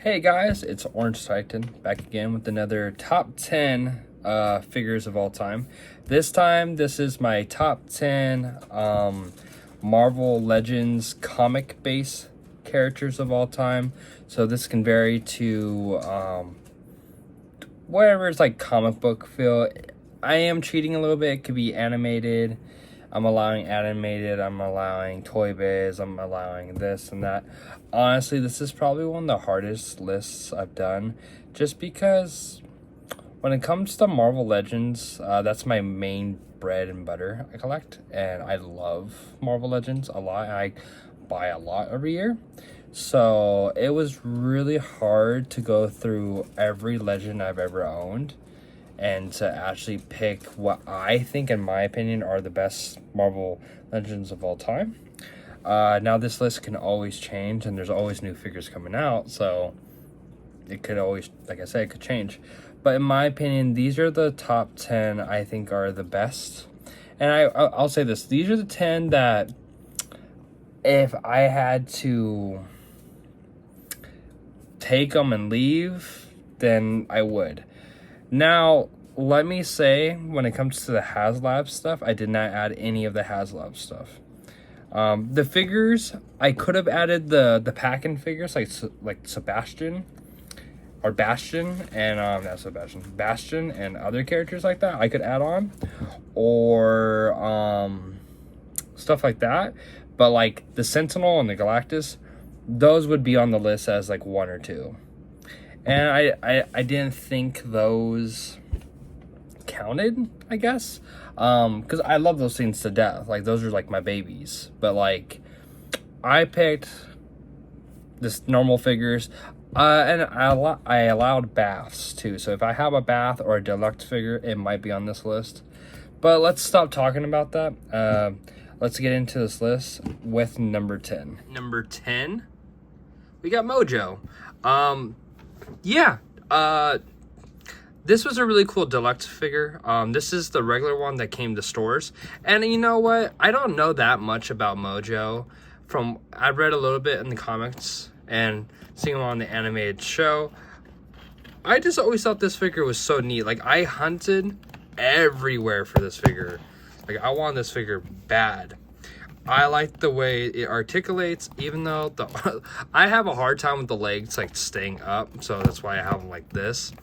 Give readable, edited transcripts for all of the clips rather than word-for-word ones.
Hey guys, it's Orange Titan back again with another top 10 figures of all time. This time, this is my top 10 Marvel Legends comic base characters of all time. So this can vary to whatever is like comic book feel. I am cheating a little bit. It could be animated. I'm allowing animated, I'm allowing Toy Biz, I'm allowing this and that. Honestly, this is probably one of the hardest lists I've done, just because when it comes to Marvel Legends, that's my main bread and butter I collect, and I love Marvel Legends a lot. I buy a lot every year. So it was really hard to go through every legend I've ever owned and to actually pick what I think, in my opinion, are the best Marvel Legends of all time. Now this list can always change, and there's always new figures coming out, so it could always, like I said, it could change. But in my opinion, these are the top 10 I think are the best. And I'll say this, these are the 10 that if I had to take them and leave, then I would. Now, let me say, when it comes to the HasLab stuff, I did not add any of the HasLab stuff. The figures, I could have added the pack-in figures, like Sebastian, or Bastion, and, not Sebastian, Bastion, and other characters like that, I could add on, or, stuff like that. But, like, the Sentinel and the Galactus, those would be on the list as, like, 1 or 2. And I didn't think those counted, I guess. Because I love those things to death. Like, those are, like, my babies. But, like, I picked this normal figures. And I allowed baths, too. So if I have a bath or a deluxe figure, it might be on this list. But let's stop talking about that. Let's get into this list with number 10. Number 10, we got Mojo. Yeah, this was a really cool deluxe figure. This is the regular one that came to stores. And you know what? I don't know that much about Mojo. I read a little bit in the comics and seeing him on the animated show. I just always thought this figure was so neat. Like, I hunted everywhere for this figure. Like, I want this figure bad. I like the way it articulates, even though I have a hard time with the legs, like, staying up, so that's why I have them like this.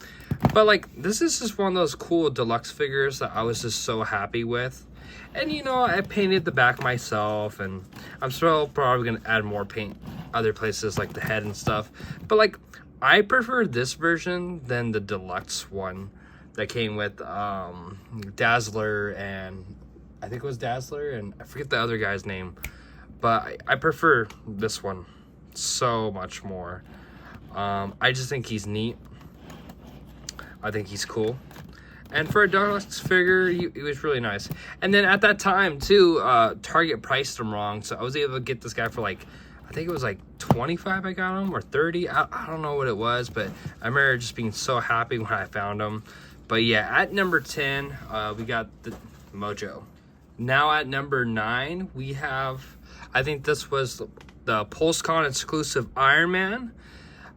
But, like, this is just one of those cool deluxe figures that I was just so happy with. And, you know, I painted the back myself, and I'm still probably going to add more paint other places, like the head and stuff. But, like, I prefer this version than the deluxe one that came with Dazzler, and I think it was Dazzler, and I forget the other guy's name, but I prefer this one so much more. I just think he's neat. I think he's cool. And for a deluxe figure, he was really nice. And then at that time, too, Target priced him wrong, so I was able to get this guy for, like, I think it was like 25 I got him, or 30. I don't know what it was, but I remember just being so happy when I found him. But yeah, at number 10, we got the Mojo. Now at number 9, we have, I think this was the PulseCon exclusive Iron Man.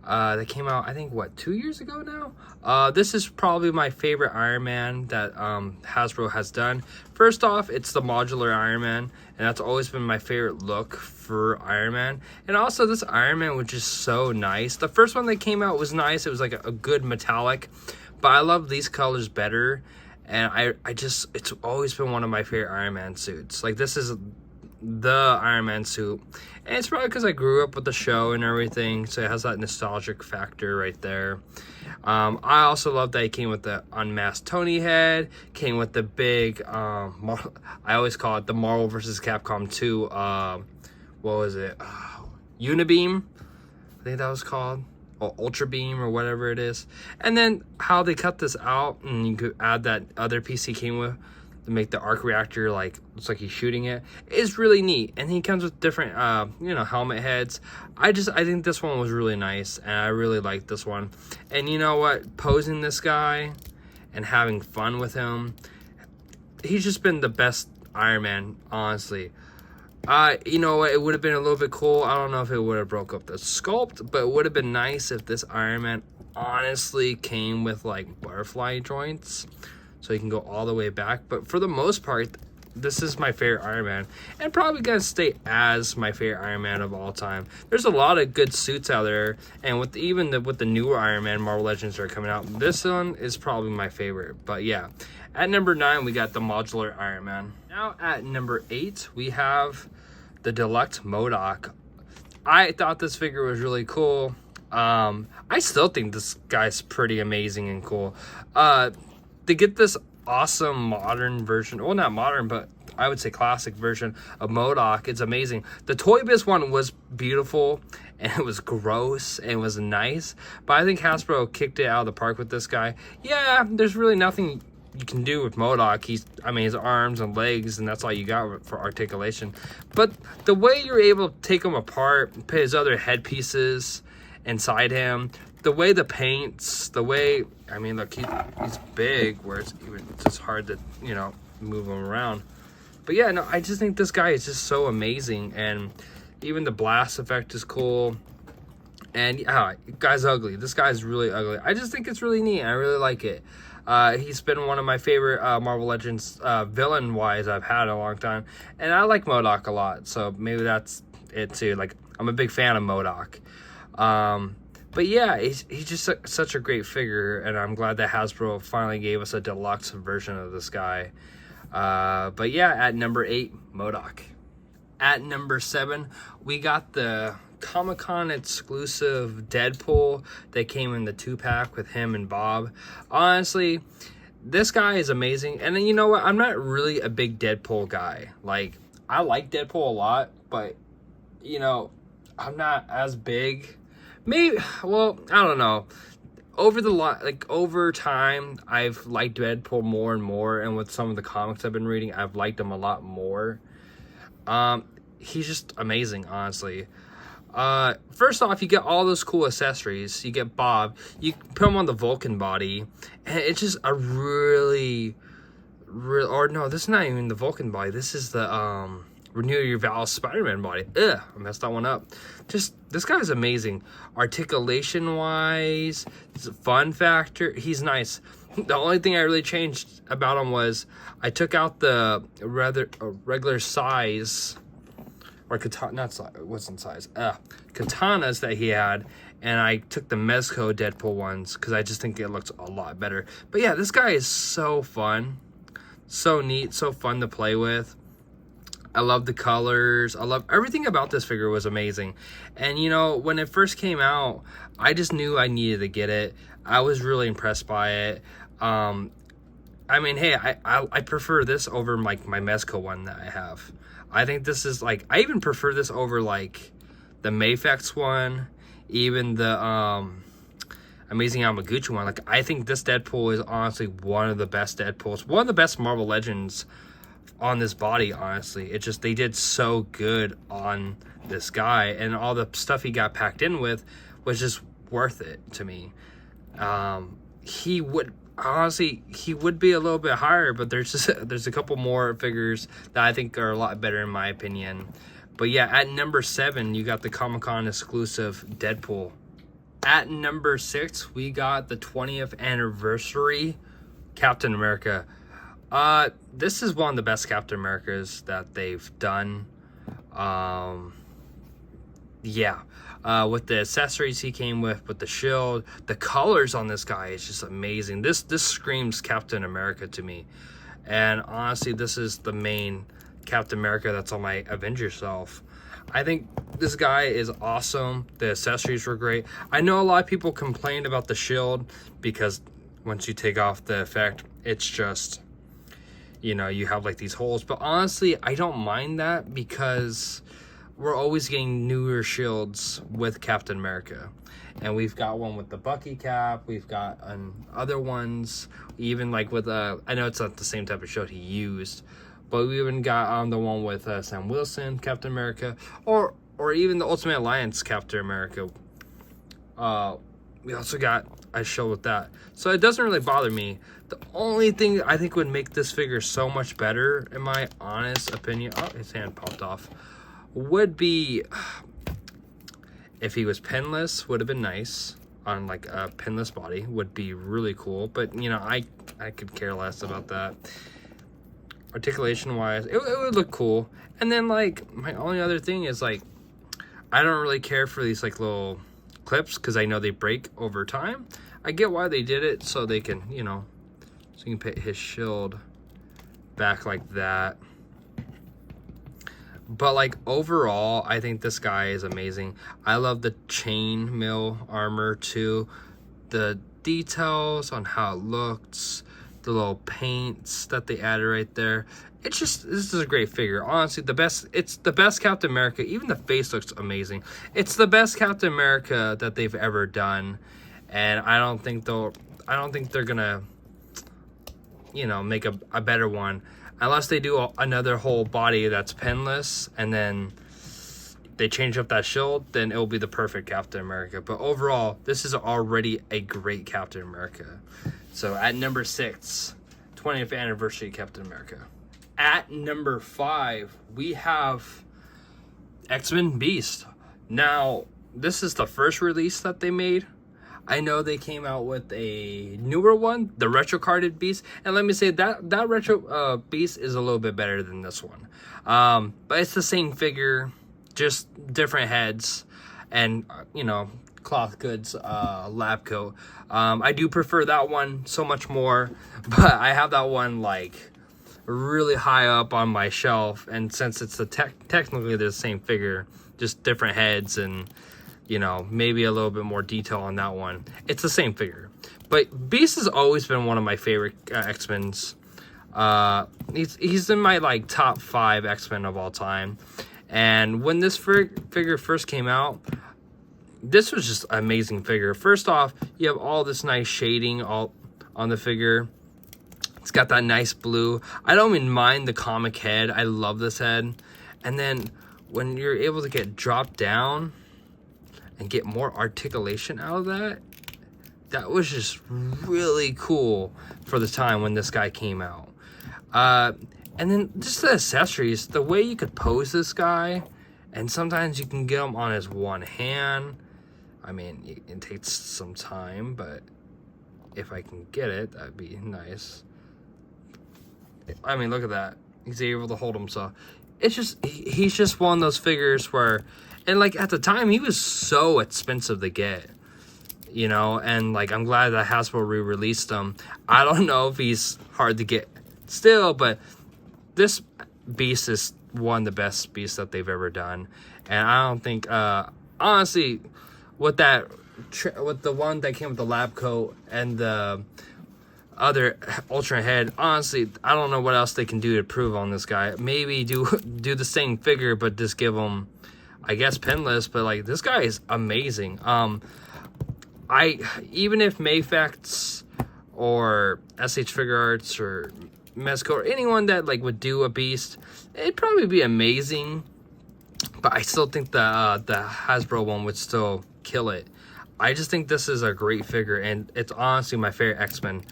That came out, I think, what, 2 years ago now? This is probably my favorite Iron Man that Hasbro has done. First off, it's the modular Iron Man, and that's always been my favorite look for Iron Man. And also, this Iron Man was just so nice. The first one that came out was nice. It was like a good metallic, but I love these colors better. And it's always been one of my favorite Iron Man suits. Like, this is the Iron Man suit. And it's probably because I grew up with the show and everything, so it has that nostalgic factor right there. I also love that he came with the unmasked Tony head, came with the big, I always call it the Marvel vs. Capcom 2, what was it? Unibeam, I think that was called. Ultra Beam or whatever it is. And then how they cut this out, and you could add that other piece he came with to make the arc reactor, like, looks like he's shooting it, is really neat. And he comes with different helmet heads. I think this one was really nice, and I really like this one. And you know what, posing this guy and having fun with him, he's just been the best Iron Man, honestly. You know what, it would have been a little bit cool. I don't know if it would have broke up the sculpt, but it would have been nice if this Iron Man honestly came with like butterfly joints, so you can go all the way back. But for the most part, this is my favorite Iron Man, and probably gonna stay as my favorite Iron Man of all time. There's a lot of good suits out there, and with the newer Iron Man Marvel Legends are coming out, this one is probably my favorite. But yeah, at number 9 we got the modular Iron Man. Now at number 8 we have the deluxe MODOK. I thought this figure was really cool. I still think this guy's pretty amazing and cool. To get this awesome modern version, well, not modern, but I would say classic version of MODOK, it's amazing. The Toy Biz one was beautiful and it was gross and it was nice, but I think Hasbro kicked it out of the park with this guy. Yeah, there's really nothing you can do with MODOK. His arms and legs, and that's all you got for articulation. But the way you're able to take him apart, put his other headpieces inside him, the way the paints, the way, I mean, look, he's big, where it's just hard to, you know, move him around. But yeah, no, I just think this guy is just so amazing, and even the blast effect is cool. And guy's ugly. This guy's really ugly. I just think it's really neat. I really like it. He's been one of my favorite Marvel Legends villain-wise I've had in a long time. And I like MODOK a lot, so maybe that's it too. Like, I'm a big fan of MODOK. But yeah, he's just such a great figure, and I'm glad that Hasbro finally gave us a deluxe version of this guy. But yeah, at number 8, MODOK. At number 7, we got the Comic-Con exclusive Deadpool that came in the 2-pack with him and Bob. Honestly, this guy is amazing. And then, you know what? I'm not really a big Deadpool guy. Like, I like Deadpool a lot, but, you know, I'm not as big. Maybe, well, I don't know. Over time, I've liked Deadpool more and more, and with some of the comics I've been reading, I've liked him a lot more. He's just amazing, honestly. First off, you get all those cool accessories. You get Bob. You put him on the Vulcan body, and it's just a really, or no, this is not even the Vulcan body. This is the Renew Your Vows Spider-Man body. Ugh, I messed that one up. Just, this guy's amazing. Articulation-wise, fun factor, he's nice. The only thing I really changed about him was I took out the regular size, or katanas that he had, and I took the Mezco Deadpool ones because I just think it looks a lot better. But yeah, this guy is so fun, so neat, so fun to play with. I love the colors. I love everything about this figure was amazing. And you know, when it first came out, I just knew I needed to get it. I was really impressed by it. I mean, hey, I prefer this over my Mezco one that I have. I think this is like, I even prefer this over like the Mafex one, even the Amazing Yamaguchi one. Like, I think this Deadpool is honestly one of the best Deadpools, one of the best Marvel Legends on this body, honestly. It just, they did so good on this guy, and all the stuff he got packed in with was just worth it to me. He would be a little bit higher, but there's a couple more figures that I think are a lot better in my opinion. But yeah, at number 7 you got the Comic-Con exclusive Deadpool. At number 6 we got the 20th anniversary Captain America. This is one of the best Captain Americas that they've done. Yeah, with the accessories he came with the shield, the colors on this guy is just amazing. This screams Captain America to me. And honestly, this is the main Captain America that's on my Avenger shelf. I think this guy is awesome. The accessories were great. I know a lot of people complained about the shield because once you take off the effect, it's just, you know, you have like these holes. But honestly, I don't mind that because we're always getting newer shields with Captain America. And we've got one with the Bucky cap. We've got other ones, even like with I know it's not the same type of shield he used, but we even got the one with Sam Wilson Captain America, or even the Ultimate Alliance Captain America. We also got a shield with that, so it doesn't really bother me. The only thing I think would make this figure so much better, in my honest opinion, oh, his hand popped off. would be, if he was pinless, would have been nice. On like a pinless body would be really cool, but you know, I could care less about that. Articulation wise, it would look cool. And then like my only other thing is like, I don't really care for these like little clips because I know they break over time. I get why they did it, so they can, you know, so you can put his shield back like that. But like overall, I think this guy is amazing. I love the chainmail armor too. The details on how it looks, the little paints that they added right there. It's just, this is a great figure. Honestly, it's the best Captain America. Even the face looks amazing. It's the best Captain America that they've ever done. And I don't think they're gonna, you know, make a better one. Unless they do another whole body that's pinless and then they change up that shield, then it will be the perfect Captain America. But overall, this is already a great Captain America. So at number 6, 20th anniversary Captain America. At number 5, we have X-Men Beast. Now, this is the first release that they made. I know they came out with a newer one, the retro carded Beast, and let me say that retro Beast is a little bit better than this one. But it's the same figure, just different heads, and you know, cloth goods lab coat. I do prefer that one so much more, but I have that one like really high up on my shelf, and since it's technically the same figure, just different heads and, you know, maybe a little bit more detail on that one. It's the same figure. But Beast has always been one of my favorite X-Men's. He's in my like top 5 X-Men of all time. And when this figure first came out, this was just an amazing figure. First off, you have all this nice shading all on the figure. It's got that nice blue. I don't even mind the comic head. I love this head. And then when you're able to get dropped down and get more articulation out of that, that was just really cool for the time when this guy came out. And then just the accessories, the way you could pose this guy, and sometimes you can get him on his one hand. I mean, it takes some time, but if I can get it, that'd be nice. I mean, look at that. He's able to hold himself. It's just, he's just one of those figures where, and like at the time, he was so expensive to get, you know, and like I'm glad that Hasbro re-released him. I don't know if he's hard to get still, but this Beast is one of the best Beasts that they've ever done. And I don't think, honestly, with the one that came with the lab coat and the other Ultra head, honestly, I don't know what else they can do to improve on this guy. Maybe do the same figure, but just give him, I guess, pinless. But like, this guy is amazing. Even if Mayfax or SH Figure Arts or Mezco or anyone that like would do a Beast, it'd probably be amazing. But I still think the Hasbro one would still kill it. I just think this is a great figure, and it's honestly my favorite X-Men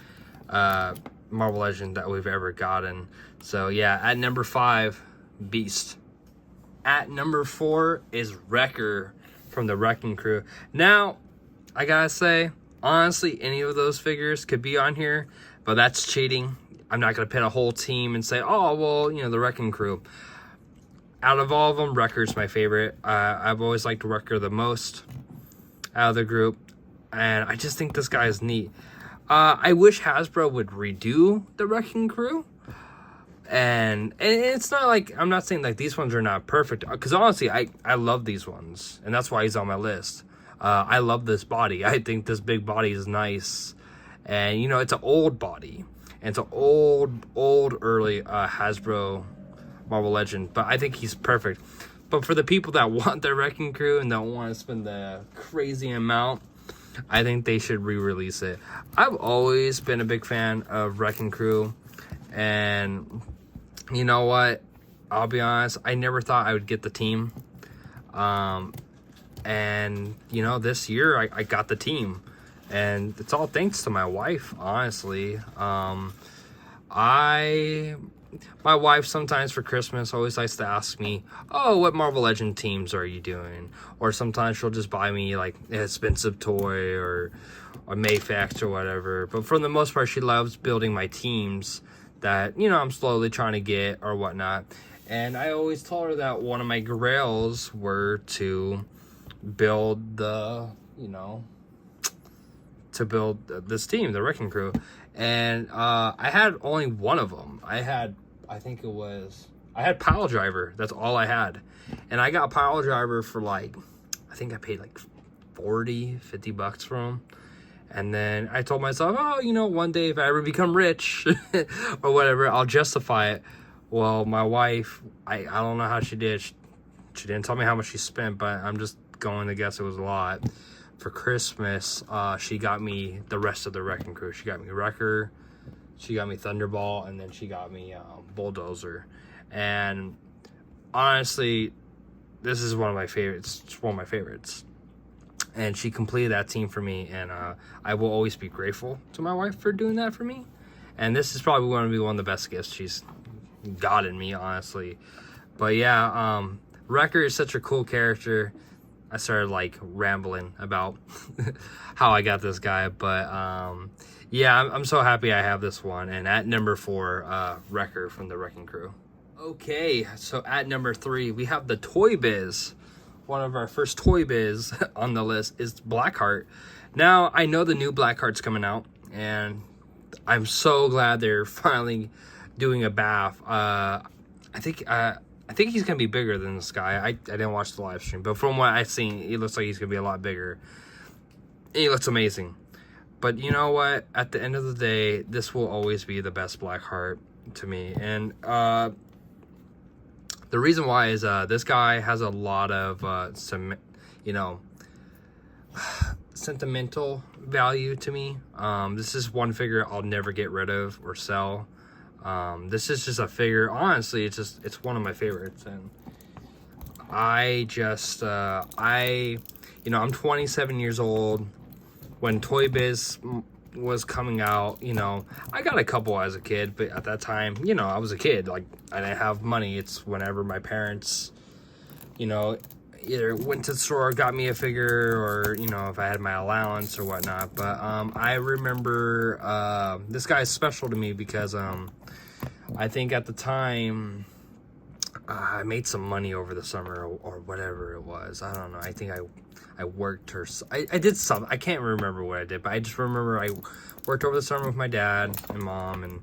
Marvel Legend that we've ever gotten. So yeah, at number 5, Beast. At number 4 is Wrecker from the Wrecking Crew. Now, I gotta say, honestly, any of those figures could be on here, but that's cheating. I'm not gonna pit a whole team and say, oh, well, you know, the Wrecking Crew. Out of all of them, Wrecker's my favorite. I've always liked Wrecker the most out of the group, and I just think this guy is neat. I wish Hasbro would redo the Wrecking Crew, and it's not like, I'm not saying like these ones are not perfect, because honestly, I love these ones, and that's why he's on my list. I love this body. I think this big body is nice, and you know, it's an old body, and it's an old early Hasbro Marvel Legend, but I think he's perfect. But for the people that want the Wrecking Crew and don't want to spend the crazy amount, I think they should re-release it. I've always been a big fan of Wrecking Crew, and you know what? I'll be honest, I never thought I would get the team. And you know, this year I got the team, and it's all thanks to my wife, honestly. I my wife sometimes for Christmas always likes to ask me, oh, what Marvel Legend teams are you doing? Or sometimes she'll just buy me like an expensive toy or Mayfax or whatever. But for the most part, she loves building my teams that, you know, I'm slowly trying to get or whatnot. And I always told her that one of my grails were to build the, you know, to build this team, the Wrecking Crew. And I had only one of them. I had Pile Driver. That's all I had. And I got Pile Driver for like, I think I paid like 40, 50 bucks for him. And then I told myself, oh, you know, one day if I ever become rich or whatever, I'll justify it. Well, my wife, I don't know how she did. She didn't tell me how much she spent, but I'm just going to guess it was a lot. For Christmas, she got me the rest of the Wrecking Crew. She got me Wrecker, she got me Thunderball, and then she got me Bulldozer. And honestly, this is one of my favorites. It's one of my favorites. And she completed that team for me, and I will always be grateful to my wife for doing that for me. And this is probably going to be one of the best gifts she's gotten me, honestly. But yeah, Wrecker is such a cool character. I started like rambling about how I got this guy, but yeah, I'm so happy I have this one. And at number 4, Wrecker from the Wrecking Crew. Okay, so at number 3, we have the Toy Biz. One of our first Toy Biz on the list is Blackheart. Now, I know the new Blackheart's coming out, and I'm so glad they're finally doing a bath. I think he's gonna be bigger than this guy. I didn't watch the live stream, but from what I've seen, he looks like he's gonna be a lot bigger. He looks amazing. But you know what? At the end of the day, this will always be the best Blackheart to me. And the reason why is this guy has a lot of some, you know, sentimental value to me. This is one figure I'll never get rid of or sell. This is just a figure, honestly, it's one of my favorites. And I just, you know, I'm 27 years old. When Toy Biz was coming out, you know, I got a couple as a kid, but at that time, you know, I was a kid. Like, I didn't have money. It's whenever my parents, you know, either went to the store, got me a figure, or, you know, if I had my allowance or whatnot. But I remember this guy is special to me because I think at the time I made some money over the summer or whatever it was. I don't know. I think I worked or I did something. I can't remember what I did, but I just remember I worked over the summer with my dad and mom, and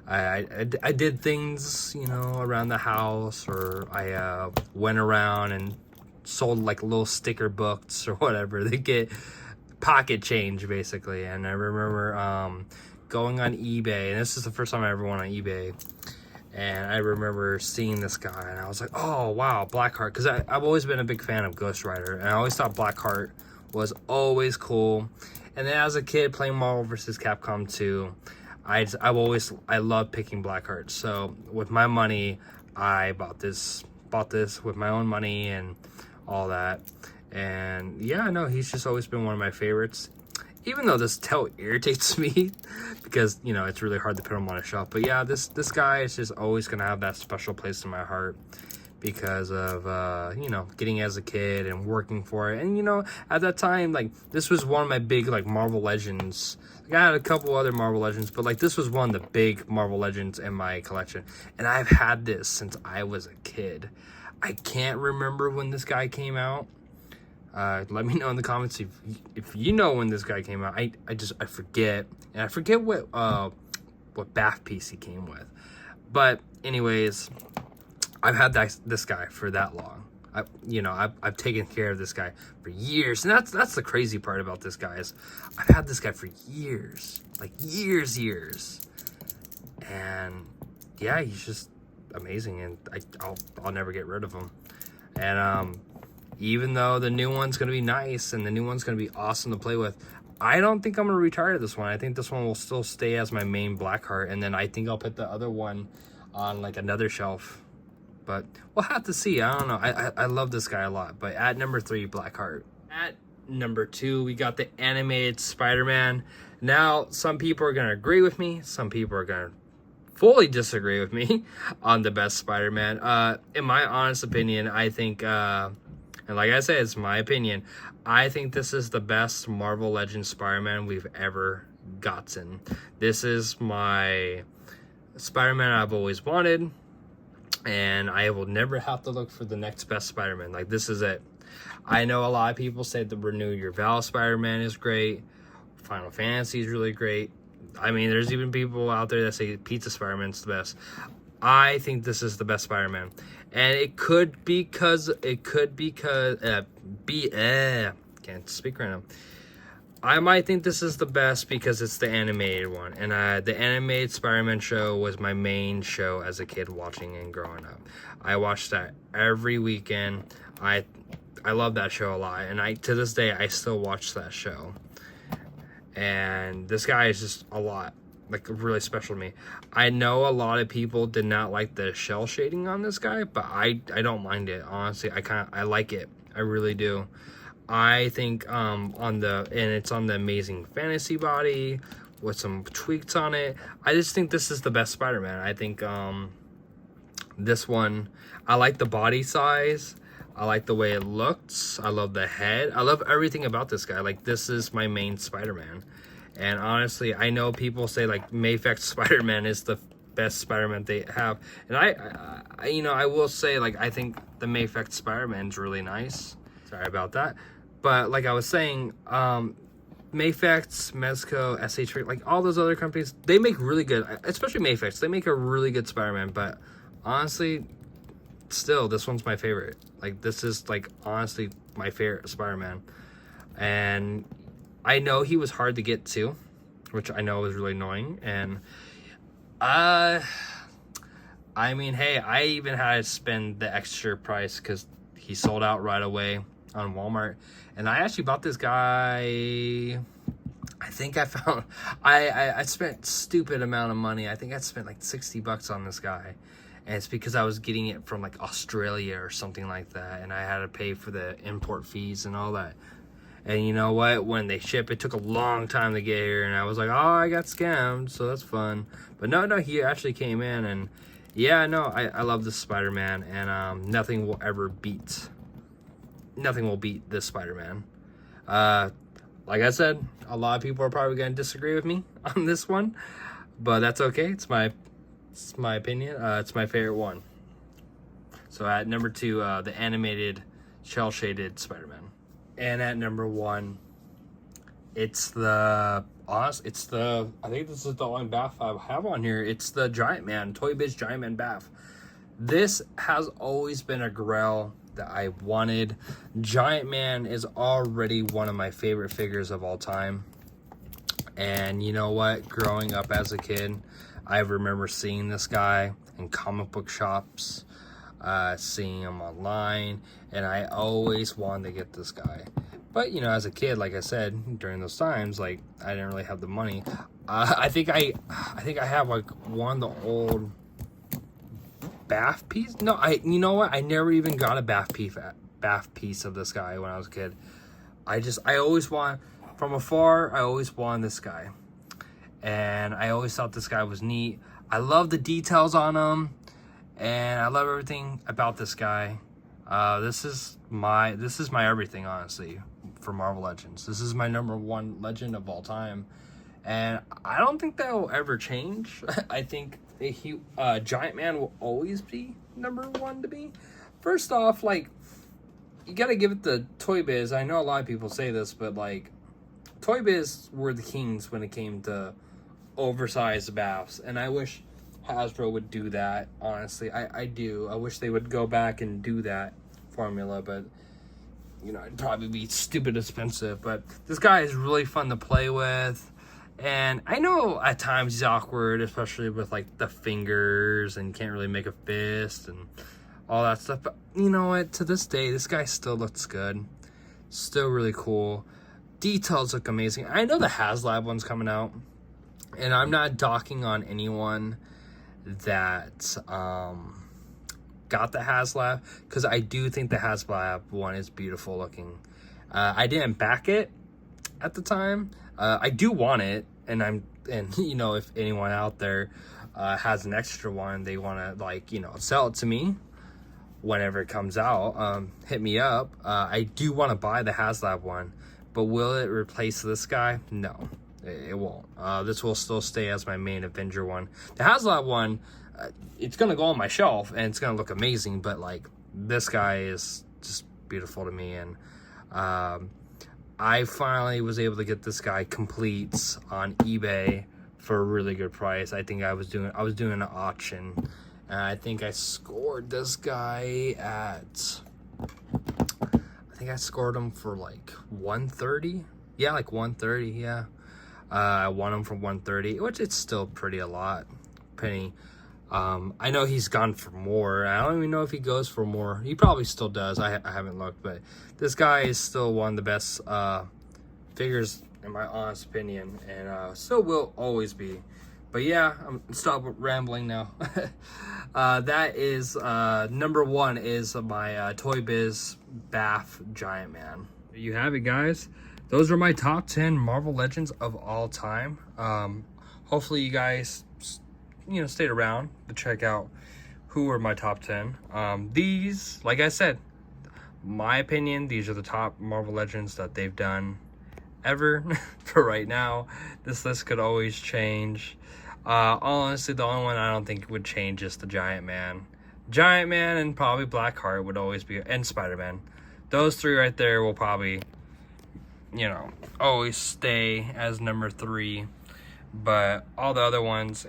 I did things, you know, around the house, or I went around and sold like little sticker books or whatever. They get pocket change basically. And I remember going on eBay, and this is the first time I ever went on eBay. And I remember seeing this guy, and I was like, oh, wow, Blackheart. Because I've always been a big fan of Ghost Rider, and I always thought Blackheart was always cool. And then as a kid playing Marvel vs. Capcom 2, I love picking Blackheart. So with my money, I bought this with my own money and all that. And yeah, no, he's just always been one of my favorites. Even though this tail irritates me because, you know, it's really hard to put him on a shelf. But yeah, this guy is just always going to have that special place in my heart because of, you know, getting as a kid and working for it. And, you know, at that time, like, this was one of my big, like, Marvel Legends. Like, I had a couple other Marvel Legends, but, like, this was one of the big Marvel Legends in my collection. And I've had this since I was a kid. I can't remember when this guy came out. Let me know in the comments if you know when this guy came out. I forget, and I forget what bath piece he came with. But anyways, I've had this guy for that long. I've taken care of this guy for years, and that's the crazy part about this guy is I've had this guy for years, like years, and yeah, he's just amazing, and I'll never get rid of him. And even though the new one's going to be nice and the new one's going to be awesome to play with, I don't think I'm going to retire this one. I think this one will still stay as my main Blackheart, and then I think I'll put the other one on like another shelf. But we'll have to see. I don't know. I love this guy a lot. But at number 3, Blackheart. At number 2, we got the animated Spider-Man. Now, some people are going to agree with me. Some people are going to fully disagree with me on the best Spider-Man. In my honest opinion, I think, and like I said, it's my opinion, I think this is the best Marvel Legends Spider-Man we've ever gotten. This is my Spider-Man I've always wanted, and I will never have to look for the next best Spider-Man. Like, this is it. I know a lot of people say the Renew Your Vow Spider-Man is great. Final Fantasy is really great. I mean, there's even people out there that say Pizza Spider-Man's the best. I think this is the best Spider-Man. And it could be because, can't speak right now. I might think this is the best because it's the animated one. And the animated Spider-Man show was my main show as a kid watching and growing up. I watched that every weekend. I love that show a lot. And to this day, I still watch that show. And this guy is just a lot, like, really special to me. I know a lot of people did not like the shell shading on this guy, but I don't mind it, honestly. I like it. I really do. I think it's on the Amazing Fantasy body with some tweaks on it. I just think this is the best Spider-Man. I think this one, I like the body size. I like the way it looks. I love the head. I love everything about this guy. Like, this is my main Spider-Man. And honestly, I know people say, like, Mayfec's Spider-Man is the best Spider-Man they have. And I will say, like, I think the Mayfec Spider-Man's really nice. Sorry about that. But like I was saying, Mayfec, Mezco, SH, like, all those other companies, they make really good, especially Mayfec, they make a really good Spider-Man. But honestly, still, this one's my favorite. Like, this is, like, honestly my favorite Spider-Man. And I know he was hard to get to, which I know was really annoying. And I mean, hey, I even had to spend the extra price because he sold out right away on Walmart. And I actually bought this guy. I think I found I spent stupid amount of money. I think I spent like $60 on this guy. And it's because I was getting it from, like, Australia or something like that. And I had to pay for the import fees and all that. And you know what? When they ship, it took a long time to get here. And I was like, oh, I got scammed. So that's fun. But no, he actually came in. And yeah, no, I love this Spider-Man. And nothing will beat this Spider-Man. Like I said, a lot of people are probably going to disagree with me on this one. But that's okay. It's my opinion. It's my favorite one. So at number 2, the animated shell shaded Spider-Man. And at number 1, I think this is the only bath I have on here. It's the Giant Man, Toy Biz Giant Man bath. This has always been a grail that I wanted. Giant Man is already one of my favorite figures of all time. And you know what? Growing up as a kid, I remember seeing this guy in comic book shops, seeing him online, and I always wanted to get this guy. But, you know, as a kid, like I said, during those times, like, I didn't really have the money. I think I have, like, one of the old bath piece. No, you know what? I never even got a bath piece of this guy when I was a kid. I always from afar, I always wanted this guy. And I always thought this guy was neat. I love the details on him. And I love everything about this guy. This is my everything, honestly, for Marvel Legends. This is my number 1 legend of all time. And I don't think that will ever change. I think Giant Man will always be number 1 to me. First off, like, you gotta give it to Toy Biz. I know a lot of people say this, but, like, Toy Biz were the kings when it came to oversized baths, and I wish Hasbro would do that. Honestly, I do. I wish they would go back and do that formula, but, you know, it'd probably be stupid expensive. But this guy is really fun to play with, and I know at times he's awkward, especially with, like, the fingers, and can't really make a fist and all that stuff. But you know what? To this day, this guy still looks good. Still really cool. Details look amazing. I know the HasLab one's coming out, and I'm not docking on anyone that got the HasLab, because I do think the HasLab one is beautiful looking. I didn't back it at the time. I do want it, and you know, if anyone out there has an extra one, they want to, like, you know, sell it to me whenever it comes out, hit me up. I do want to buy the HasLab one, but will it replace this guy? No, it won't. This will still stay as my main Avenger one. The HasLab one, it's gonna go on my shelf and it's gonna look amazing, but like, this guy is just beautiful to me. And I finally was able to get this guy complete on eBay for a really good price. I think I was doing an auction, and I think I scored this guy at, I think I scored him for like 130. Yeah, like 130. Yeah, I won him for 130, which it's still pretty a lot. Penny. I know he's gone for more. I don't even know if he goes for more. He probably still does. I haven't looked, but this guy is still one of the best figures in my honest opinion, and still will always be. But yeah, I'm stop rambling now. That is number one is my Toy Biz Bath Giant Man. There you have it, guys. Those are my top 10 Marvel Legends of all time. Hopefully you guys, you know, stayed around to check out who are my top 10. These, like I said, my opinion, these are the top Marvel Legends that they've done ever for right now. This list could always change. Honestly, the only one I don't think would change is the Giant Man. Giant Man and probably Blackheart would always be, and Spider-Man. Those three right there will probably, you know, always stay as number 3. But all the other ones,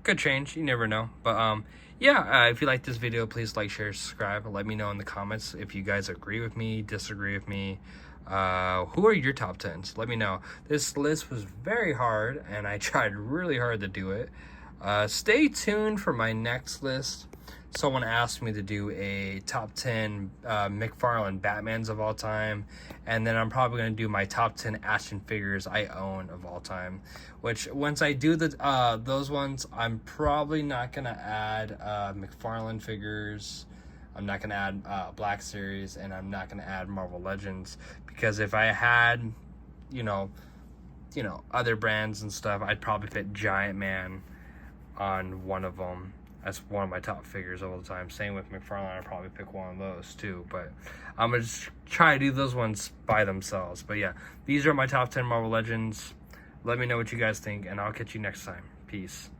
could change, you never know. But yeah, if you like this video, please like, share, subscribe, and let me know in the comments if you guys agree with me, disagree with me. Who are your top 10s? Let me know. This list was very hard, and I tried really hard to do it. Stay tuned for my next list. Someone asked me to do a top 10 McFarlane Batmans of all time, and then I'm probably going to do my top 10 action figures I own of all time, which once I do the those ones, I'm probably not going to add McFarlane figures. I'm not going to add Black Series, and I'm not going to add Marvel Legends, because if I had, you know, other brands and stuff, I'd probably fit Giant Man on one of them. That's one of my top figures all the time. Same with McFarlane, I'd probably pick one of those too. But I'm going to just try to do those ones by themselves. But yeah, these are my top 10 Marvel Legends. Let me know what you guys think, and I'll catch you next time. Peace.